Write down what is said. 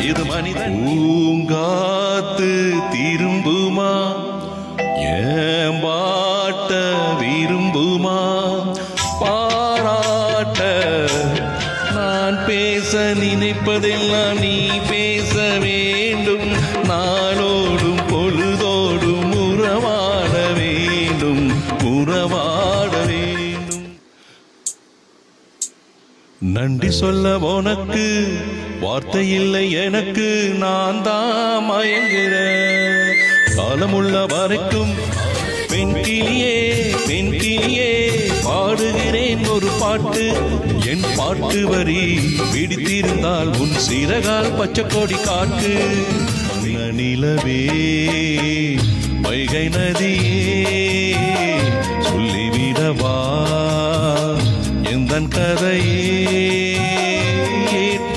இது மனிதன் பூங்காத்து திரும்புமா ஏம்பாட்ட விரும்புமா பாராட்ட நான் பேச நினைப்பதெல்லாம் நீ பேச வேண்டும் நாளோடும் பொழுதோடும் உறவாட வேண்டும் உறவாட வேண்டும் நன்றி சொல்ல உனக்கு வார்த்தை இல்லை எனக்கு நான் தான் மயங்குறேன் காலமுள்ள வரைக்கும் பெண் கிளியே பாடுகிறேன் ஒரு பாட்டு என் பாட்டு வரி பிடித்திருந்தால் உன் சிறகால் பச்சை கொடி காட்டு நிலவே வைகை நதியே சொல்லிவிடவா எந்தன் கதையே